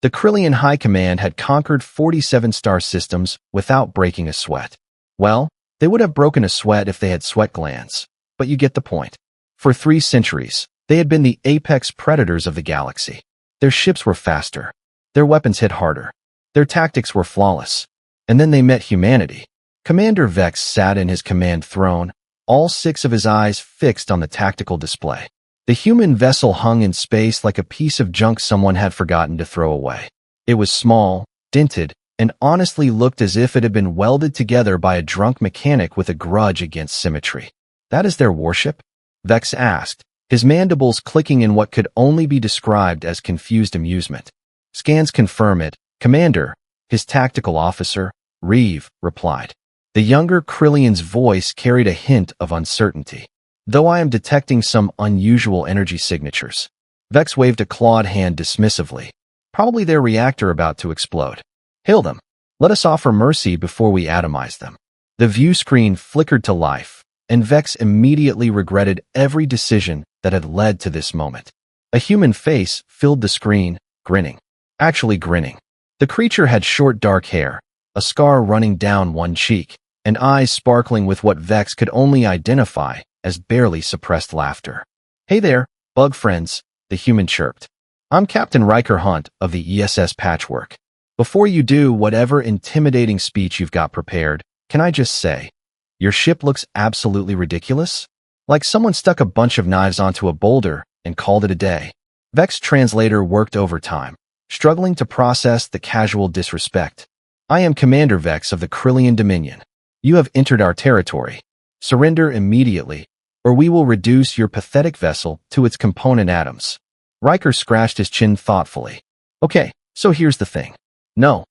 The Kryllian High Command had conquered 47 star systems without breaking a sweat. Well, they would have broken a sweat if they had sweat glands, but you get the point. For 3 centuries, they had been the apex predators of the galaxy. Their ships were faster. Their weapons hit harder. Their tactics were flawless. And then they met humanity. Commander Vex sat in his command throne, all 6 of his eyes fixed on the tactical display. The human vessel hung in space like a piece of junk someone had forgotten to throw away. It was small, dented, and honestly looked as if it had been welded together by a drunk mechanic with a grudge against symmetry. "That is their warship?" Vex asked, his mandibles clicking in what could only be described as confused amusement. "Scans confirm it, Commander," his tactical officer, Reeve, replied. The younger Kryllian's voice carried a hint of uncertainty. "Though I am detecting some unusual energy signatures." Vex waved a clawed hand dismissively. "Probably their reactor about to explode. Hail them. Let us offer mercy before we atomize them." The view screen flickered to life, and Vex immediately regretted every decision that had led to this moment. A human face filled the screen, grinning. Actually grinning. The creature had short dark hair, a scar running down one cheek, and eyes sparkling with what Vex could only identify as barely suppressed laughter. "Hey there, bug friends," the human chirped. "I'm Captain Riker Hunt of the ESS Patchwork. Before you do whatever intimidating speech you've got prepared, can I just say, your ship looks absolutely ridiculous? Like someone stuck a bunch of knives onto a boulder and called it a day." Vex translator worked overtime, struggling to process the casual disrespect. "I am Commander Vex of the Kryllian Dominion. You have entered our territory. Surrender immediately, or we will reduce your pathetic vessel to its component atoms." Riker scratched his chin thoughtfully. "Okay, so here's the thing." No,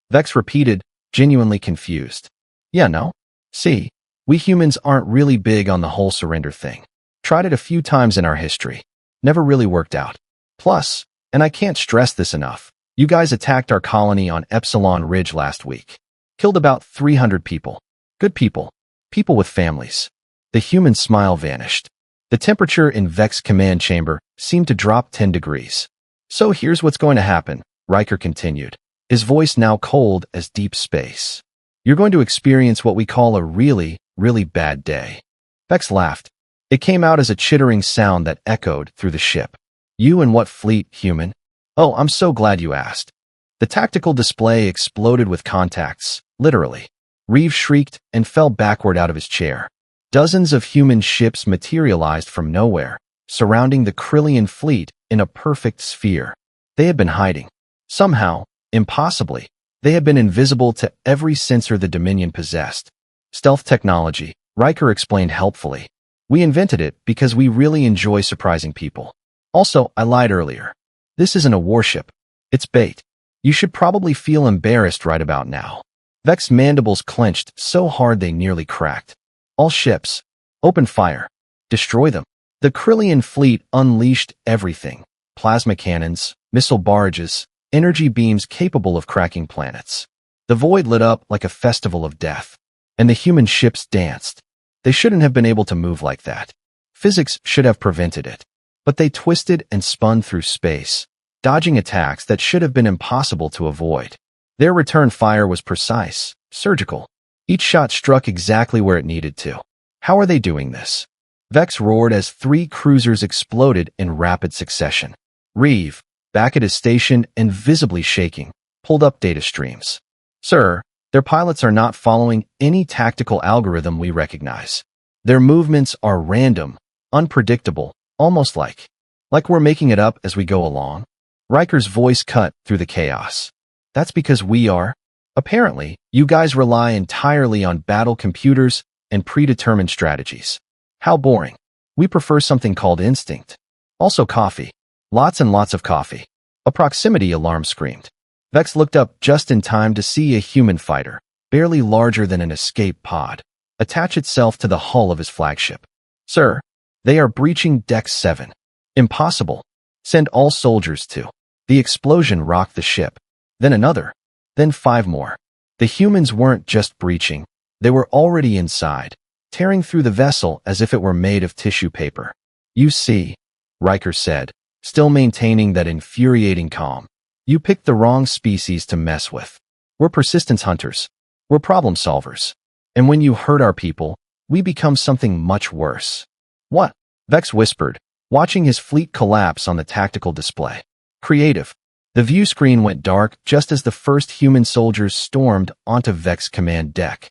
Vex repeated, genuinely confused. "Yeah, no? See, we humans aren't really big on the whole surrender thing. Tried it a few times in our history. Never really worked out. Plus, and I can't stress this enough, you guys attacked our colony on Epsilon Ridge last week. Killed about 300 people. Good people. People with families." The human smile vanished. The temperature in Vex's command chamber seemed to drop 10 degrees. "So here's what's going to happen," Riker continued, his voice now cold as deep space. "You're going to experience what we call a really, really bad day." Vex laughed. It came out as a chittering sound that echoed through the ship. "You and what fleet, human?" "Oh, I'm so glad you asked." The tactical display exploded with contacts, literally. Reeve shrieked and fell backward out of his chair. Dozens of human ships materialized from nowhere, surrounding the Kryllian fleet in a perfect sphere. They had been hiding. Somehow, impossibly, they had been invisible to every sensor the Dominion possessed. "Stealth technology," Riker explained helpfully. "We invented it because we really enjoy surprising people. Also, I lied earlier. This isn't a warship. It's bait. You should probably feel embarrassed right about now." Vex's mandibles clenched so hard they nearly cracked. "All ships. Open fire. Destroy them." The Kryllian fleet unleashed everything. Plasma cannons, missile barrages, energy beams capable of cracking planets. The void lit up like a festival of death. And the human ships danced. They shouldn't have been able to move like that. Physics should have prevented it. But they twisted and spun through space, dodging attacks that should have been impossible to avoid. Their return fire was precise, surgical. Each shot struck exactly where it needed to. How are they doing this? Vex roared as 3 cruisers exploded in rapid succession. Reeve, back at his station and visibly shaking, pulled up data streams. "Sir, their pilots are not following any tactical algorithm we recognize. Their movements are random, unpredictable, almost like we're making it up as we go along." Riker's voice cut through the chaos. "That's because we are. Apparently, you guys rely entirely on battle computers and predetermined strategies. How boring. We prefer something called instinct. Also coffee. Lots and lots of coffee." A proximity alarm screamed. Vex looked up just in time to see a human fighter, barely larger than an escape pod, attach itself to the hull of his flagship. "Sir, they are breaching Deck 7. Impossible. Send all soldiers to." The explosion rocked the ship. Then another. Then 5 more. The humans weren't just breaching. They were already inside, tearing through the vessel as if it were made of tissue paper. "You see," Riker said, still maintaining that infuriating calm. You picked the wrong species to mess with. We're persistence hunters. We're problem solvers. And when you hurt our people, we become something much worse. What? Vex whispered, watching his fleet collapse on the tactical display. Creative. The view screen went dark just as the first human soldiers stormed onto Vex command deck.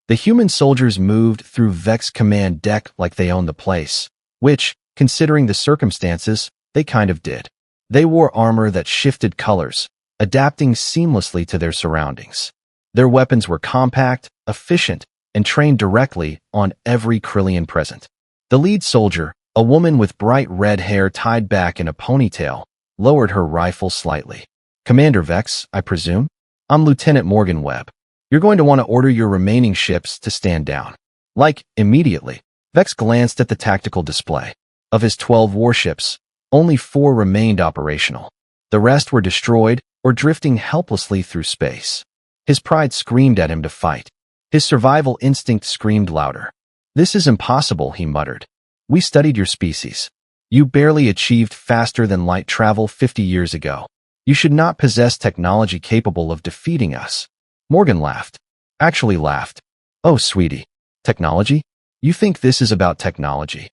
The human soldiers moved through Vex command deck like they owned the place, which, considering the circumstances, they kind of did. They wore armor that shifted colors, adapting seamlessly to their surroundings. Their weapons were compact, efficient, and trained directly on every Kryllian present. The lead soldier, a woman with bright red hair tied back in a ponytail, lowered her rifle slightly. Commander Vex, I presume? I'm Lieutenant Morgan Webb. You're going to want to order your remaining ships to stand down. Like, immediately. Vex glanced at the tactical display. Of his 12 warships, only 4 remained operational. The rest were destroyed or drifting helplessly through space. His pride screamed at him to fight. His survival instinct screamed louder. This is impossible, he muttered. We studied your species. You barely achieved faster-than-light travel 50 years ago. You should not possess technology capable of defeating us. Morgan laughed. Actually laughed. Oh, sweetie. Technology? You think this is about technology?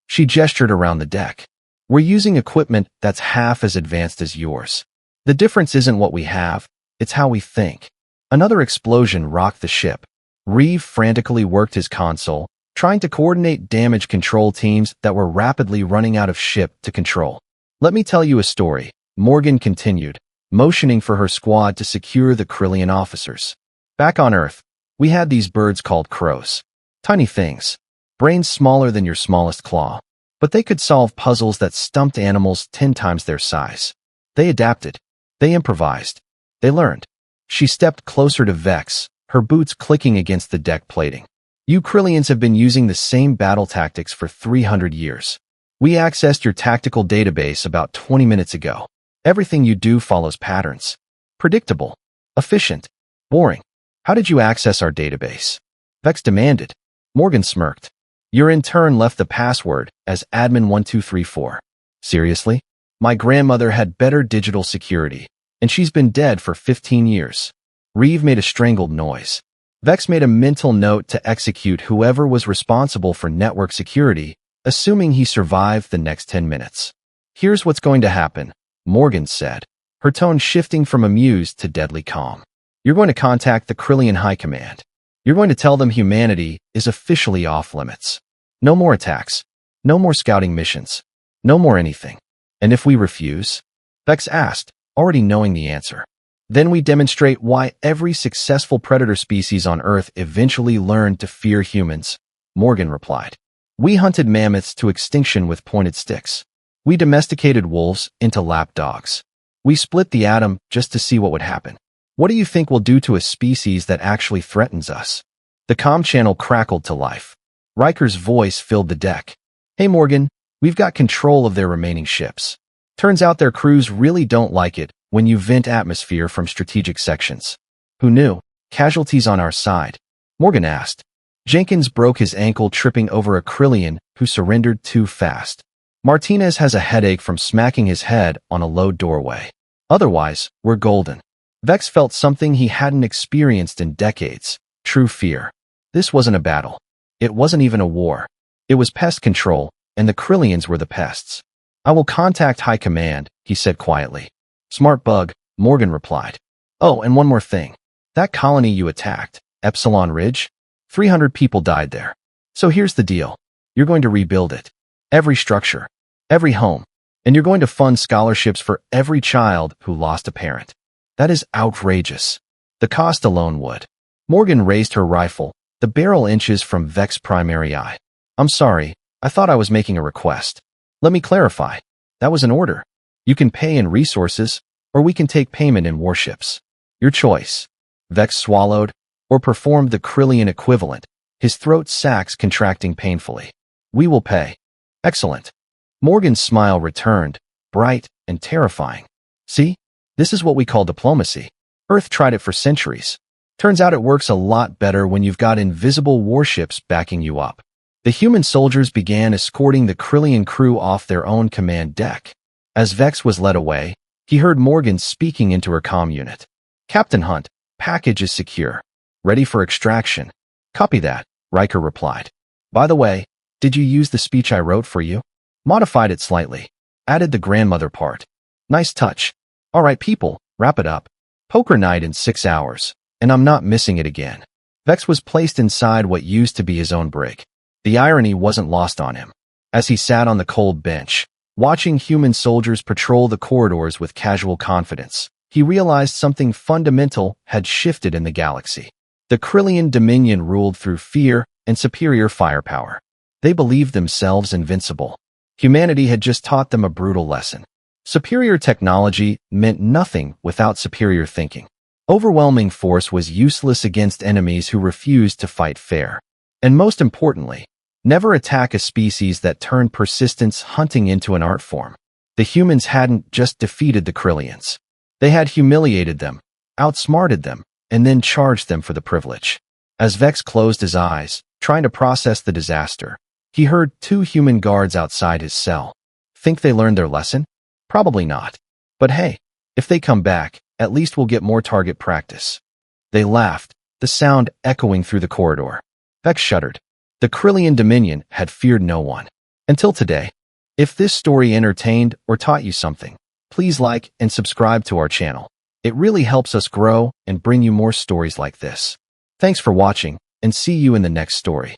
She gestured around the deck. We're using equipment that's half as advanced as yours. The difference isn't what we have, it's how we think. Another explosion rocked the ship. Reeve frantically worked his console, trying to coordinate damage control teams that were rapidly running out of ship to control. Let me tell you a story, Morgan continued, motioning for her squad to secure the Kryllian officers. Back on Earth, we had these birds called crows. Tiny things, brains smaller than your smallest claw. But they could solve puzzles that stumped animals 10 times their size. They adapted. They improvised. They learned. She stepped closer to Vex, her boots clicking against the deck plating. You Kryllians have been using the same battle tactics for 300 years. We accessed your tactical database about 20 minutes ago. Everything you do follows patterns. Predictable. Efficient. Boring. How did you access our database? Vex demanded. Morgan smirked. Your intern left the password as admin1234. Seriously? My grandmother had better digital security, and she's been dead for 15 years. Reeve made a strangled noise. Vex made a mental note to execute whoever was responsible for network security, assuming he survived the next 10 minutes. Here's what's going to happen, Morgan said, her tone shifting from amused to deadly calm. You're going to contact the Kryllian High Command. You're going to tell them humanity is officially off limits. No more attacks. No more scouting missions. No more anything. And if we refuse? Vex asked, already knowing the answer. Then we demonstrate why every successful predator species on Earth eventually learned to fear humans, Morgan replied. We hunted mammoths to extinction with pointed sticks. We domesticated wolves into lap dogs. We split the atom just to see what would happen. What do you think we'll do to a species that actually threatens us? The comm channel crackled to life. Riker's voice filled the deck. Hey Morgan, we've got control of their remaining ships. Turns out their crews really don't like it when you vent atmosphere from strategic sections. Who knew? Casualties on our side. Morgan asked. Jenkins broke his ankle tripping over a Kryllian who surrendered too fast. Martinez has a headache from smacking his head on a low doorway. Otherwise, we're golden. Vex felt something he hadn't experienced in decades. True fear. This wasn't a battle. It wasn't even a war. It was pest control, and the Kryllians were the pests. I will contact High Command, he said quietly. Smart bug, Morgan replied. Oh, and one more thing. That colony you attacked, Epsilon Ridge? 300 people died there. So here's the deal. You're going to rebuild it. Every structure. Every home. And you're going to fund scholarships for every child who lost a parent. That is outrageous. The cost alone would. Morgan raised her rifle, the barrel inches from Vex's primary eye. I'm sorry, I thought I was making a request. Let me clarify. That was an order. You can pay in resources, or we can take payment in warships. Your choice. Vex swallowed, or performed the Kryllian equivalent, his throat sacs contracting painfully. We will pay. Excellent. Morgan's smile returned, bright and terrifying. See? This is what we call diplomacy. Earth tried it for centuries. Turns out it works a lot better when you've got invisible warships backing you up. The human soldiers began escorting the Kryllian crew off their own command deck. As Vex was led away, He heard Morgan speaking into her comm unit. "Captain Hunt, package is secure. Ready for extraction." "Copy that," Riker replied. "By the way, did you use the speech I wrote for you?" "Modified it slightly. Added the grandmother part." "Nice touch. All right, people, wrap it up. Poker night in 6 hours, and I'm not missing it again." Vex was placed inside what used to be his own brig. The irony wasn't lost on him. As he sat on the cold bench, watching human soldiers patrol the corridors with casual confidence, he realized something fundamental had shifted in the galaxy. The Kryllian Dominion ruled through fear and superior firepower. They believed themselves invincible. Humanity had just taught them a brutal lesson. Superior technology meant nothing without superior thinking. Overwhelming force was useless against enemies who refused to fight fair. And most importantly, never attack a species that turned persistence hunting into an art form. The humans hadn't just defeated the Kryllians. They had humiliated them, outsmarted them, and then charged them for the privilege. As Vex closed his eyes, trying to process the disaster, he heard 2 human guards outside his cell. Think they learned their lesson? Probably not. But hey, if they come back, at least we'll get more target practice. They laughed, the sound echoing through the corridor. Vex shuddered. The Kryllian Dominion had feared no one. Until today. If this story entertained or taught you something, please like and subscribe to our channel. It really helps us grow and bring you more stories like this. Thanks for watching, and see you in the next story.